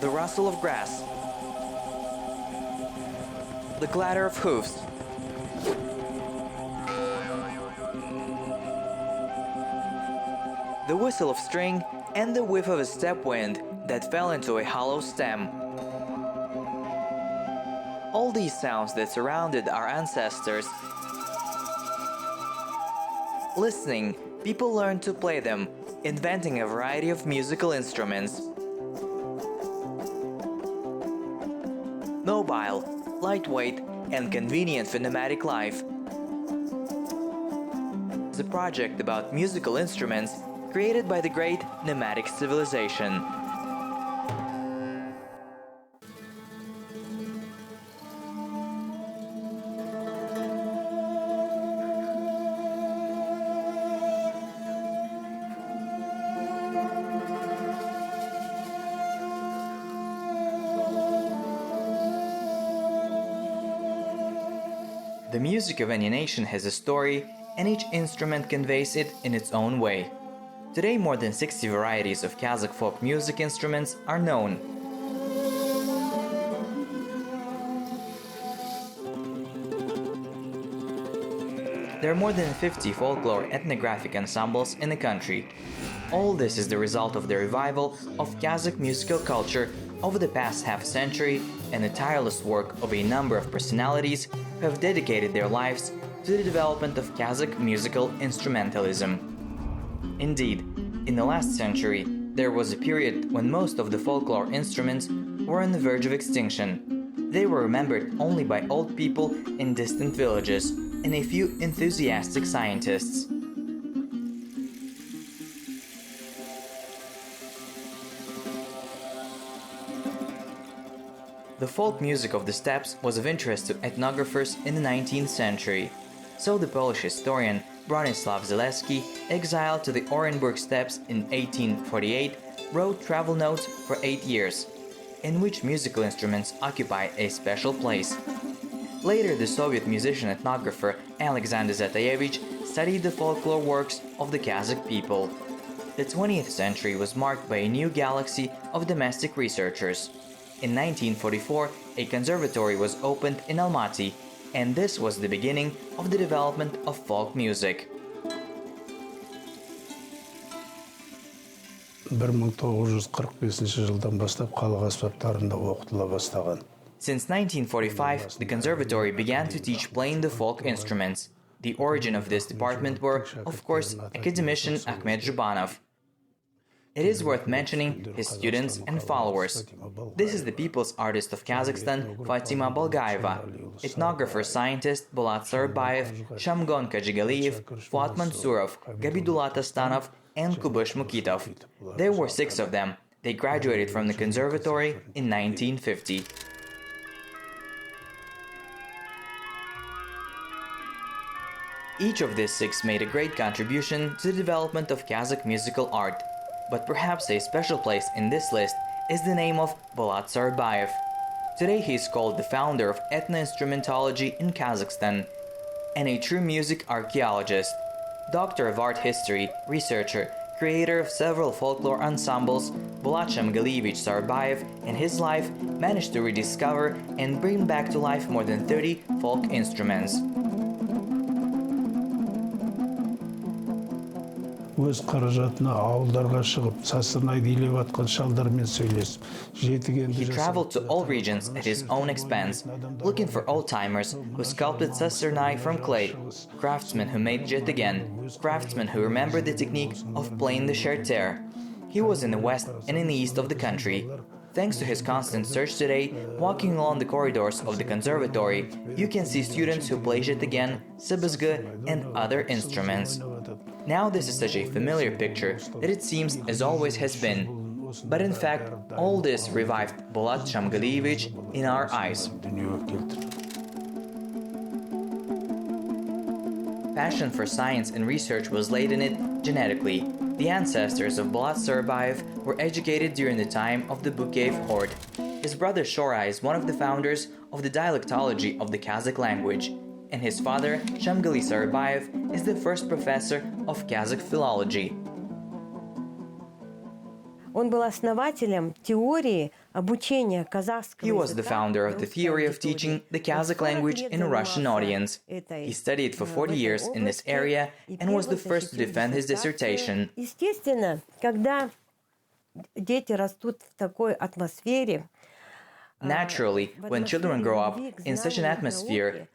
the rustle of grass, the clatter of hoofs, the whistle of string, and the whiff of a step wind that fell into a hollow stem. All these sounds that surrounded our ancestors. Listening, people learned to play them, inventing a variety of musical instruments. Mobile, lightweight, and convenient for nomadic life. It's a project about musical instruments created by the great nomadic civilization. The music of any nation has a story, and each instrument conveys it in its own way. Today, more than 60 varieties of Kazakh folk music instruments are known. There are more than 50 folklore ethnographic ensembles in the country. All this is the result of the revival of Kazakh musical culture over the past half-century and the tireless work of a number of personalities who have dedicated their lives to the development of Kazakh musical instrumentalism. Indeed, in the last century, there was a period when most of the folklore instruments were on the verge of extinction. They were remembered only by old people in distant villages and a few enthusiastic scientists. The folk music of the steppes was of interest to ethnographers in the 19th century. So the Polish historian Bronislaw Zaleski, exiled to the Orenburg steppes in 1848, wrote travel notes for 8 years, in which musical instruments occupy a special place. Later, the Soviet musician ethnographer Alexander Zhetygen studied the folklore works of the Kazakh people. The 20th century was marked by a new galaxy of domestic researchers. In 1944, a conservatory was opened in Almaty, and this was the beginning of the development of folk music. Since 1945, the conservatory began to teach playing the folk instruments. The origin of this department were, of course, academician Ahmed Zhubanov. It is worth mentioning his students and followers. This is the people's artist of Kazakhstan, Fatima Balgaeva, ethnographer-scientist Bolat Sarybaev, Shamgon Kajigaliyev, Fuat Mansurov, Gabidulat Astanov, and Kubush Mukitov. There were 6 of them. They graduated from the conservatory in 1950. Each of these 6 made a great contribution to the development of Kazakh musical art. But perhaps a special place in this list is the name of Bolat Sarybaev. Today he is called the founder of ethnoinstrumentology in Kazakhstan, and a true music archaeologist, doctor of art history, researcher, creator of several folklore ensembles. Bolat Shamgalievich Sarybaev in his life managed to rediscover and bring back to life more than 30 folk instruments. He traveled to all regions at his own expense, looking for old-timers who sculpted sazsyrnay from clay, craftsmen who made zhetygen, craftsmen who remembered the technique of playing the sherter. He was in the west and in the east of the country. Thanks to his constant search today, walking along the corridors of the conservatory, you can see students who play zhetygen, sybyzgy, and other instruments. Now this is such a familiar picture that it seems as always has been. But in fact, all this revived Bolat Shamgalievich in our eyes. Passion for science and research was laid in it genetically. The ancestors of Bolat Sarybaev were educated during the time of the Bukeyev horde. His brother Shora is one of the founders of the dialectology of the Kazakh language, and his father, Shamgali Sarybaev, is the first professor of Kazakh philology. Он был основателем теории обучения казахского языка. He was the founder of the theory of teaching the Kazakh language in a Russian audience. He studied for 40 years in this area and was the first to defend his dissertation. Естественно, когда дети растут в такой атмосфере, Naturally, when children grow up in such an atmosphere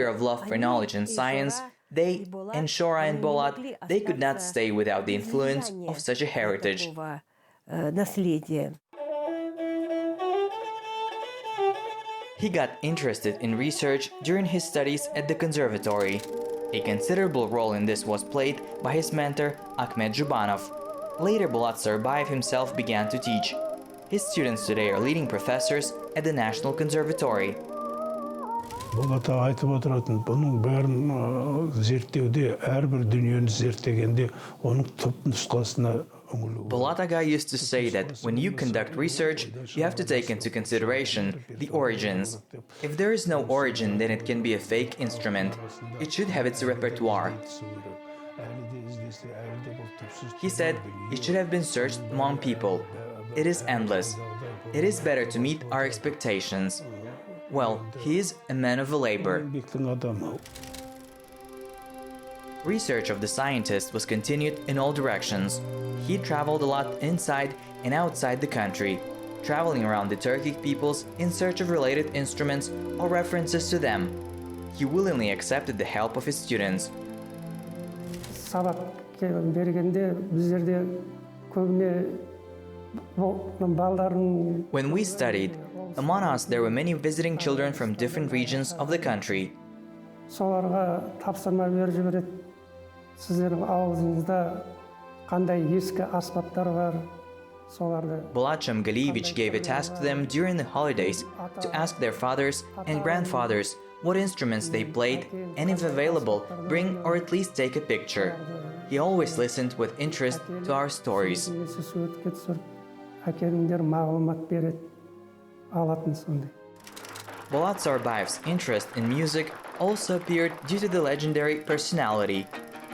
of love for knowledge and science, they, and Shora and Bolat, they could not stay without the influence of such a heritage. He got interested in research during his studies at the conservatory. A considerable role in this was played by his mentor, Akhmet Zhubanov. Later, Bolat Sarybaev himself began to teach. His students today are leading professors at the National Conservatory. Bolat айтып отыратын, бұның бәрін зерттеуде, әрбір дүниені зерттегенде, оның түп нұсқасына үңілу. Bolat used to say that when you conduct research, you have to take into consideration the origins. If there is no origin, then it can be a fake instrument. It should have its repertoire. He said it should have been searched among people. It is endless. It is better to meet our expectations. Well, he is a man of labor. Research of the scientist was continued in all directions. He traveled a lot inside and outside the country, traveling around the Turkic peoples in search of related instruments or references to them. He willingly accepted the help of his students. When we studied, among us there were many visiting children from different regions of the country. Bolat Shamgalievich gave a task to them during the holidays to ask their fathers and grandfathers what instruments they played and, if available, bring or at least take a picture. He always listened with interest to our stories. Bolat Sarybev's interest in music also appeared due to the legendary personality.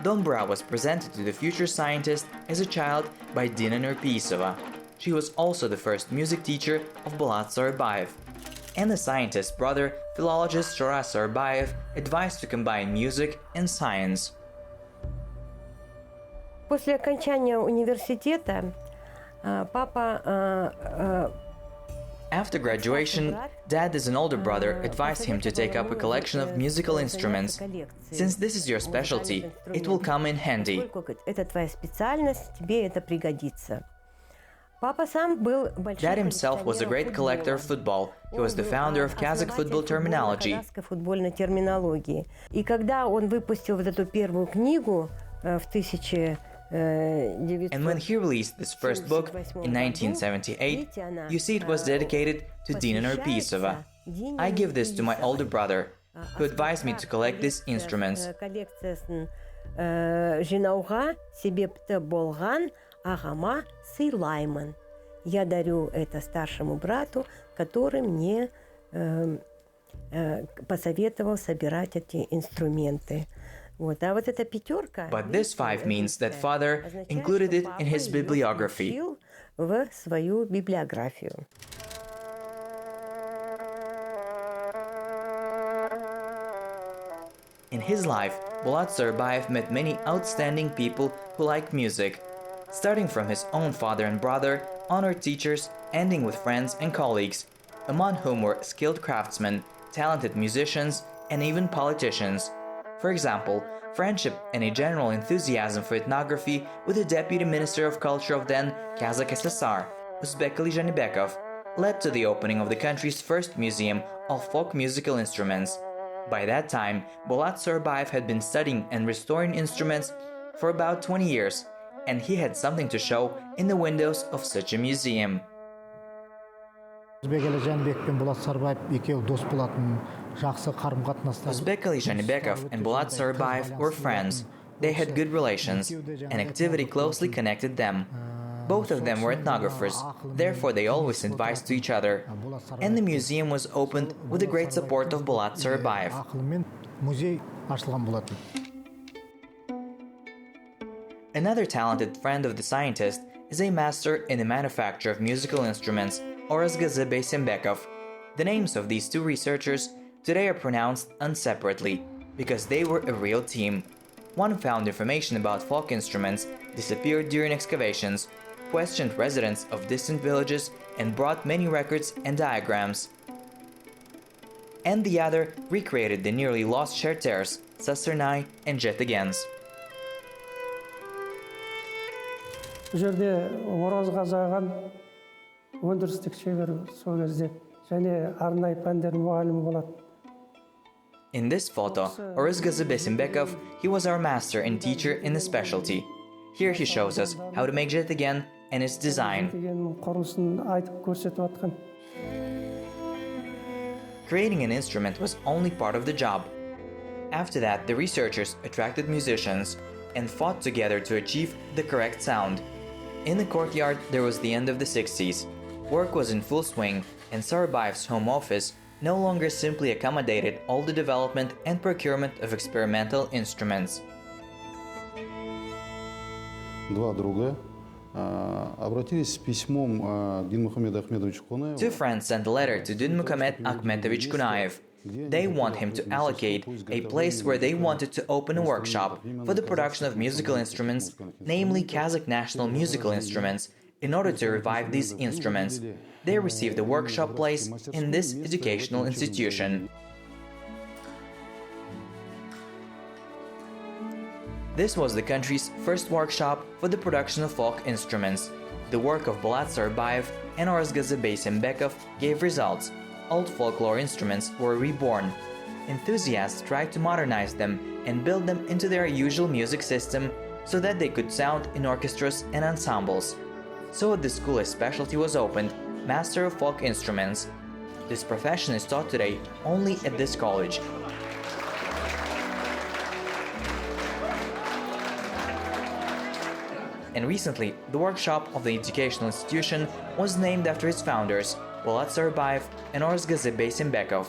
Dombra was presented to the future scientist as a child by Dina Nurpisova. She was also the first music teacher of Bolat Sarybaev. And the scientist's brother, philologist Joly Sarybaev, advised to combine music and science. После окончания университета папа After graduation, Dad, as an older brother, advised him to take up a collection of musical instruments. Since this is your specialty, it will come in handy. Dad himself was a great collector of football. He was the founder of Kazakh football terminology. И когда он выпустил вот эту первую книгу в And when he released this first book in 1978, you see it was dedicated to Dina Nurpisova. I give this to my older brother, who advised me to collect these instruments. Я дарю это старшему брату, который мне посоветовал собирать эти инструменты. But this 5 means that father included it in his bibliography. В свою библиографию. In his life, Bolat Sarybaev met many outstanding people who liked music, starting from his own father and brother, honored teachers, ending with friends and colleagues, among whom were skilled craftsmen, talented musicians, and even politicians. For example, friendship and a general enthusiasm for ethnography with the Deputy Minister of Culture of then Kazakh SSR, Uzbek Zhanybekov, led to the opening of the country's first museum of folk musical instruments. By that time, Bolat Sarybaev had been studying and restoring instruments for about 20 years, and he had something to show in the windows of such a museum. Uzbek Zhanybekov and Bolat Sarybaev were friends. They had good relations, and activity closely connected them. Both of them were ethnographers, therefore they always advised to each other. And the museum was opened with the great support of Bolat Sarybaev. Another talented friend of the scientist is a master in the manufacture of musical instruments, Orazgazybek Sarybaev. The names of these two researchers today are pronounced unseparately because they were a real team. One found information about folk instruments, disappeared during excavations, questioned residents of distant villages, and brought many records and diagrams. And the other recreated the nearly lost sherters, sazsyrnay and zhetygens. Бұл жерде оразға жайған өндірістік шебер сол кезде және арнайы пәндер мұғалімі болады. In this photo, Orazgazybek Sarybaev, he was our master and teacher in the specialty. Here he shows us how to make zhetygen and its design. Зетігеннің құрылысын айтып көрсетіп жатқан. Creating an instrument was only part of the job. After that, the researchers attracted musicians and fought together to achieve the correct sound. In the courtyard, there was the end of the 60s. Work was in full swing, and Sarybaev's home office no longer simply accommodated all the development and procurement of experimental instruments. Два друга обратились с письмом к Динмухамеду Ахмедовичу Кунаеву. Two friends sent a letter to Dinmuhamed Akhmetovich Kunaev. They want him to allocate a place where they wanted to open a workshop for the production of musical instruments, namely Kazakh national musical instruments, in order to revive these instruments. They received a workshop place in this educational institution. This was the country's first workshop for the production of folk instruments. The work of Bolat Sarybaev and Orazgazybek Sarybaev gave results. Old folklore instruments were reborn. Enthusiasts tried to modernize them and build them into their usual music system so that they could sound in orchestras and ensembles. So at the school a specialty was opened, Master of Folk Instruments. This profession is taught today only at this college. And recently, the workshop of the educational institution was named after its founders, Bolat Sarybaev and Orazgazybek Sarybaev.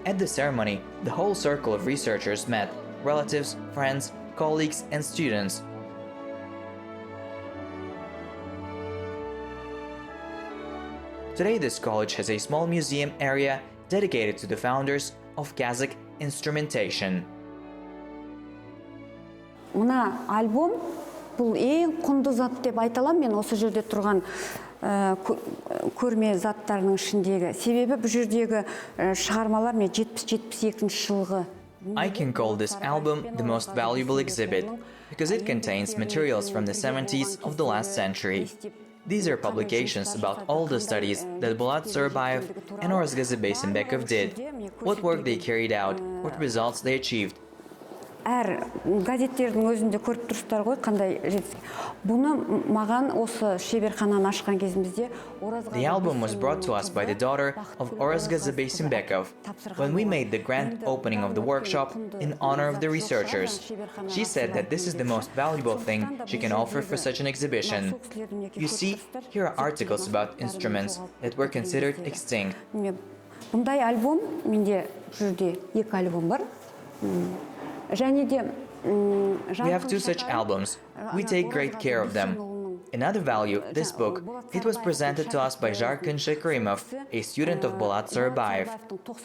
At the ceremony, the whole circle of researchers met, relatives, friends, colleagues, and students. Today, this college has a small museum area dedicated to the founders of Kazakh instrumentation. Мына альбом бұл ең құнды зат деп айта аламын мен осы жерде тұрған көрме заттарының ішіндегі. Себебі бұл жердегі шығармалар мен 70-72 жылғы. I can call this album the most valuable exhibit because it contains materials from the 70s of the last century. These are publications about all the studies that Bolat Sarybaev and Orazgazybek Sarybaev did, what work they carried out, what results they achieved. Әр газеттердің өзінде көріп тұрсыздар ғой, қандай жетістік. Бұны маған осы шеберхананы ашқан кезімізде The album was brought to us by the daughter of Orazgazybek Sarybaev when we made the grand opening of the workshop in honor of the researchers. She said that this is the most valuable thing she can offer for such an exhibition. You see, here are articles about instruments that were considered extinct. Бұндай альбом, менде жүрде 2 альбом бар. We have 2 such albums. We take great care of them. Another value, this book, it was presented to us by Zharkan Shakarimov, a student of Bolat Sarybaev.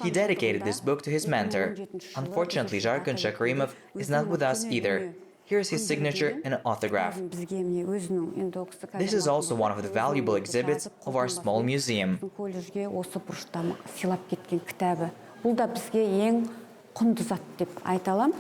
He dedicated this book to his mentor. Unfortunately, Zharkan Shakarimov is not with us either. Here's his signature and autograph. This is also one of the valuable exhibits of our small museum. Бұл да бізге ең құнды зат деп айта аламын.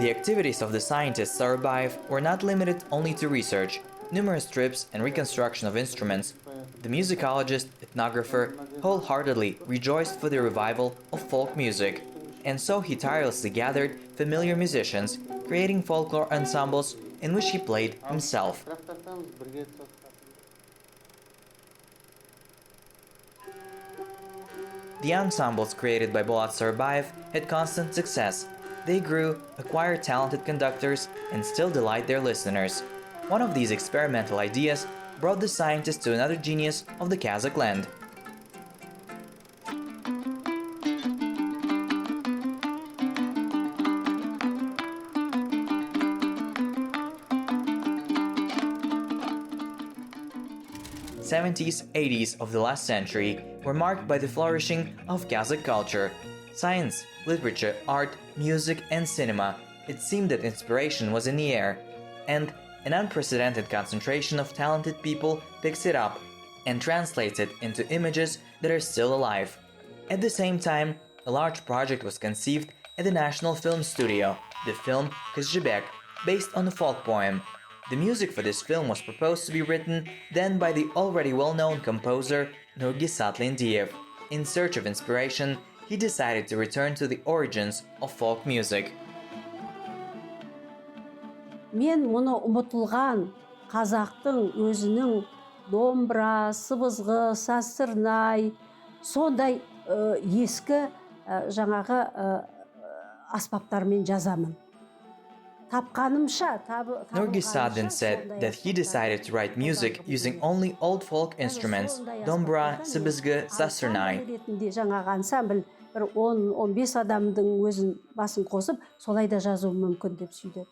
The activities of the scientist Sarybaev were not limited only to research, numerous trips and reconstruction of instruments. The musicologist, ethnographer, wholeheartedly rejoiced for the revival of folk music, and so he tirelessly gathered familiar musicians, creating folklore ensembles in which he played himself. The ensembles created by Bolat Sarybaev had constant success. They grew, acquired talented conductors, and still delight their listeners. One of these experimental ideas brought the scientist to another genius of the Kazakh land. 70s, 80s of the last century were marked by the flourishing of Kazakh culture. Science, literature, art, music, and cinema. It seemed that inspiration was in the air, and an unprecedented concentration of talented people picks it up and translates it into images that are still alive. At the same time, a large project was conceived at the National Film Studio, the film Jibek, based on a folk poem. The music for this film was proposed to be written then by the already well-known composer Nurgisat Lindiev. In search of inspiration, he decided to return to the origins of folk music. Мен мұны ұмытылған қазақтың өзінің домбыра, сыбызғы, сазсyrnay, сондай ескі жаңағы аспаптармен жазамын. Тапқанымша Nurgisat then said that he decided to write music using only old folk instruments, dombra, sybyzgy, sazsyrnay. ретінде жаңағы ансамбль бір 10-15 адамдың өзін басын қосып, солай да жазуы мүмкін деп сөйдеді.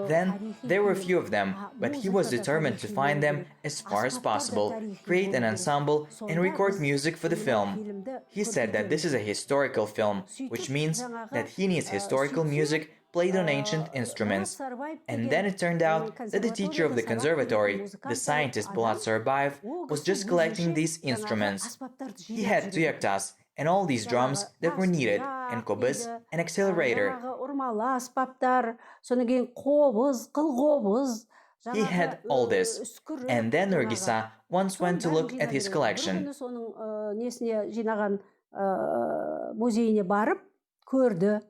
Then there were few of them, but he was determined to find them as far as possible, create an ensemble, and record music for the film. He said that this is a historical film, which means that he needs historical music played on ancient instruments. And then it turned out that the teacher of the conservatory, the scientist Bolat Sarybaev, was just collecting these instruments. He had tuyaktas and all these drums that were needed, and kobuz, an accelerator. He had all this. And then Nurgisa once went to look at his collection. Музейіне барып көрді.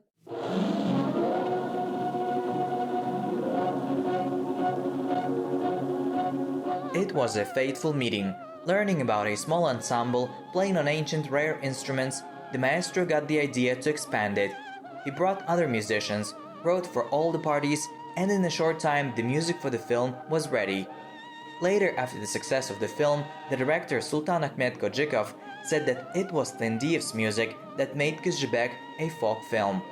It was a fateful meeting. Learning about a small ensemble playing on ancient rare instruments, the maestro got the idea to expand it. He brought other musicians, wrote for all the parties, and in a short time the music for the film was ready. Later, after the success of the film, the director Sultan Ahmet Kojikov said that it was Lindiev's music that made Jibek a folk film.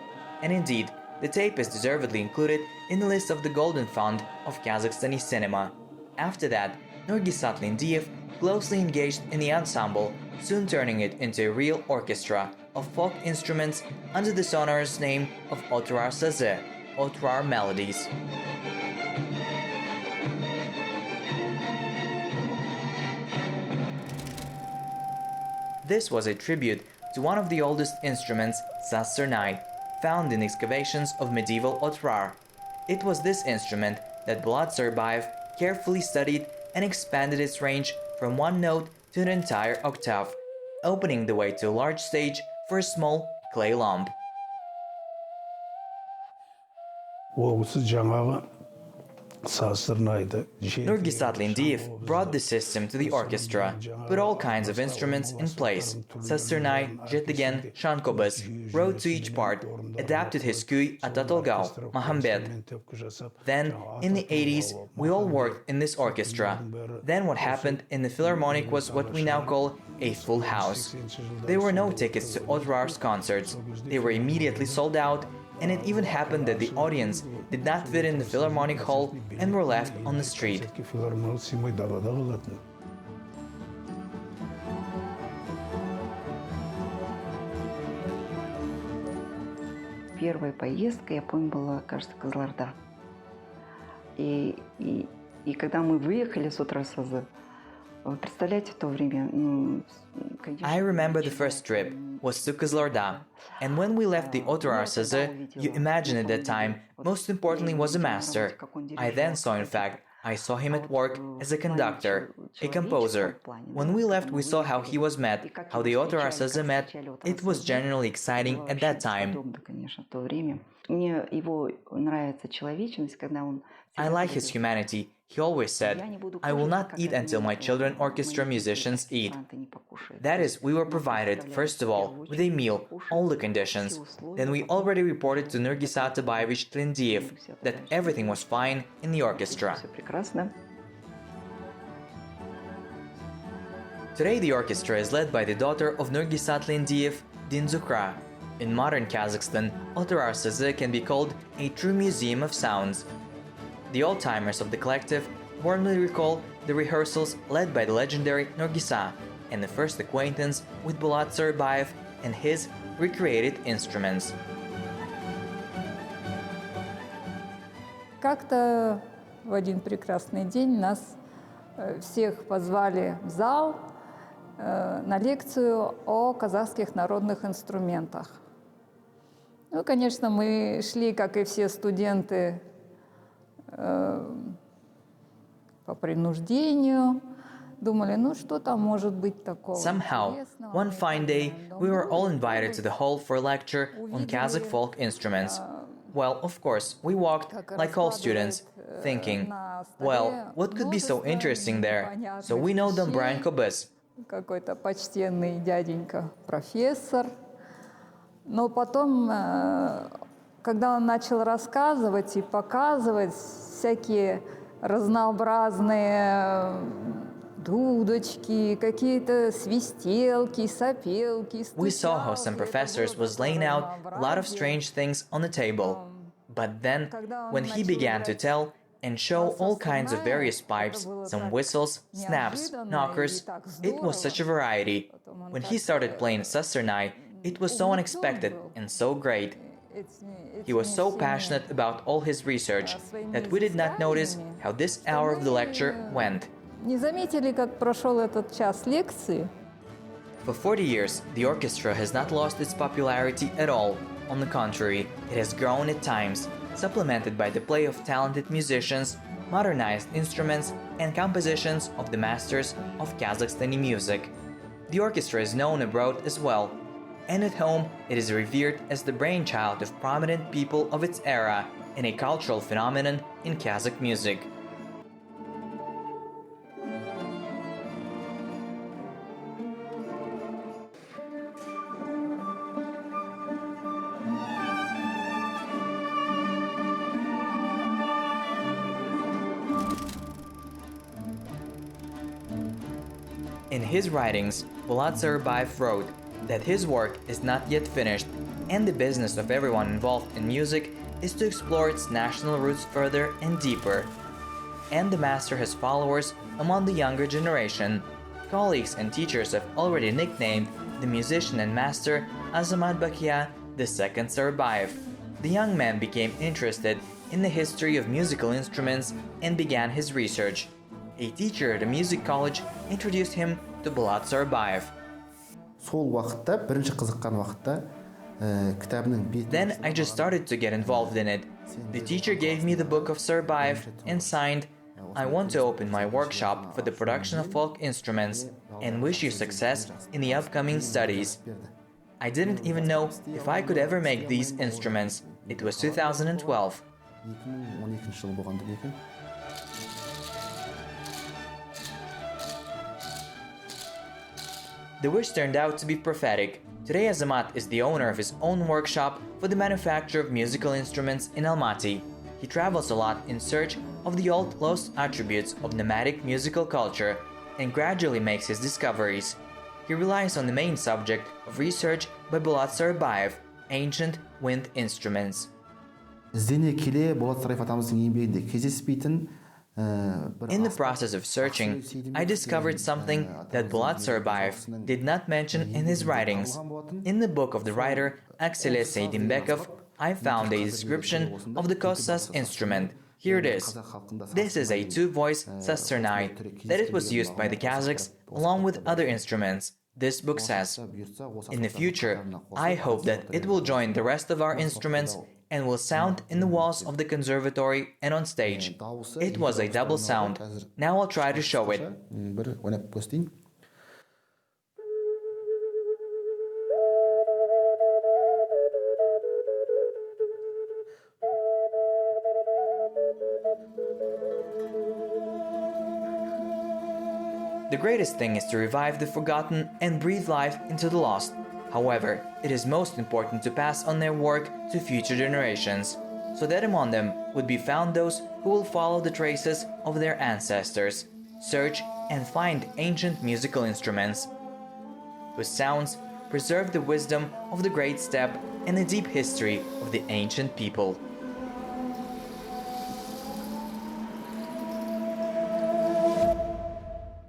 And indeed, the tape is deservedly included in the list of the Golden Fund of Kazakhstani cinema. After that, Nurgisat Lindiev closely engaged in the ensemble, soon turning it into a real orchestra of folk instruments under the sonorous name of Otrar Sazı, Otrar Melodies. This was a tribute to one of the oldest instruments, sazsyrnay, found in excavations of medieval Otrar. It was this instrument that Bolat Sarybaev carefully studied and expanded its range from one note to an entire octave, opening the way to a large stage for a small clay lump. Nurgisat Lindiev brought the system to the orchestra, put all kinds of instruments in place, sazsyrnay, zhetygen, shankobuz, wrote to each part, adapted his kuy Atatolgau, Mahambet. Then, in the 80s, we all worked in this orchestra. Then what happened in the Philharmonic was what we now call a full house. There were no tickets to Otrar's concerts. They were immediately sold out, and it even happened that the audience did not fit in the Philharmonic hall and were left on the street. Первая поездка, я помню, была, кажется, Кызылорда. И когда мы выехали с Отрасазы, представляете, в то время, I remember the first trip was to Kazlorda, and when we left the Otrar Sazı, you imagine at that time, most importantly was a master. I then saw, in fact, I saw him at work as a conductor, a composer. When we left, we saw how he was met, how the Otrar Sazı met. It was generally exciting at that time. I like his humanity. He always said, "I will not eat until my children orchestra musicians eat." That is, we were provided, first of all, with a meal, all the conditions. Then we already reported to Nurgisat Sarybaevich Lindiev that everything was fine in the orchestra. Today the orchestra is led by the daughter of Nurgisat Lindiev, Dinzukra. In modern Kazakhstan, Otrar Sazı can be called a true museum of sounds. The old-timers of the collective warmly recalled the rehearsals led by the legendary Norgisa and the first acquaintance with Bolat Sarybaev and his recreated instruments. Как-то в один прекрасный день нас всех позвали в зал на лекцию о казахских народных инструментах. Ну, конечно, мы шли, как и все студенты, по принуждению. Думали, ну что там может быть такого? Somehow, one fine day, we were all invited to the hall for a lecture on Kazakh folk instruments. Well, of course, we walked like all students, thinking, well, what could be so interesting there? So we know Dombranko Biz. Какой-то почтенный дяденька, профессор. Но потом, когда он начал рассказывать и показывать всякие разнообразные дудочки, какие-то свистелки, сопелки, We saw how some professors was laying out a lot of strange things on the table. But then, when he began to tell and show all kinds of various pipes, some whistles, snaps, knockers, it was such a variety. When he started playing sazsyrnay, it was so unexpected and so great. He was so passionate about all his research that we did not notice how this hour of the lecture went. Не заметили, как прошел этот час лекции? For 40 years, the orchestra has not lost its popularity at all. On the contrary, it has grown at times, supplemented by the play of talented musicians, modernized instruments, and compositions of the masters of Kazakhstani music. The orchestra is known abroad as well, and at home it is revered as the brainchild of prominent people of its era and a cultural phenomenon in Kazakh music. In his writings, Bolat Sarybaev wrote that his work is not yet finished, and the business of everyone involved in music is to explore its national roots further and deeper. And the master has followers among the younger generation. Colleagues and teachers have already nicknamed the musician and master Azamat Bakia II Sarybaev. The young man became interested in the history of musical instruments and began his research. A teacher at a music college introduced him to Bolat Sarybaev. Then I just started to get involved in it. The teacher gave me the book of Sarybaev and signed, "I want to open my workshop for the production of folk instruments and wish you success in the upcoming studies." I didn't even know if I could ever make these instruments. It was 2012. The wish turned out to be prophetic. Today Azamat is the owner of his own workshop for the manufacture of musical instruments in Almaty. He travels a lot in search of the old lost attributes of nomadic musical culture and gradually makes his discoveries. He relies on the main subject of research by Bolat Sarybaev, ancient wind instruments. In the process of searching, I discovered something that Bolat Sarybaev did not mention in his writings. In the book of the writer Aksel Seydinbekov, I found a description of the Kostas instrument. Here it is. This is a two-voice sazsyrnay, that it was used by the Kazakhs along with other instruments, this book says. In the future, I hope that it will join the rest of our instruments and will sound in the walls of the conservatory and on stage. It was a double sound. Now I'll try to show it. The greatest thing is to revive the forgotten and breathe life into the lost. However, it is most important to pass on their work to future generations, so that among them would be found those who will follow the traces of their ancestors, search and find ancient musical instruments, whose sounds preserve the wisdom of the great steppe and the deep history of the ancient people.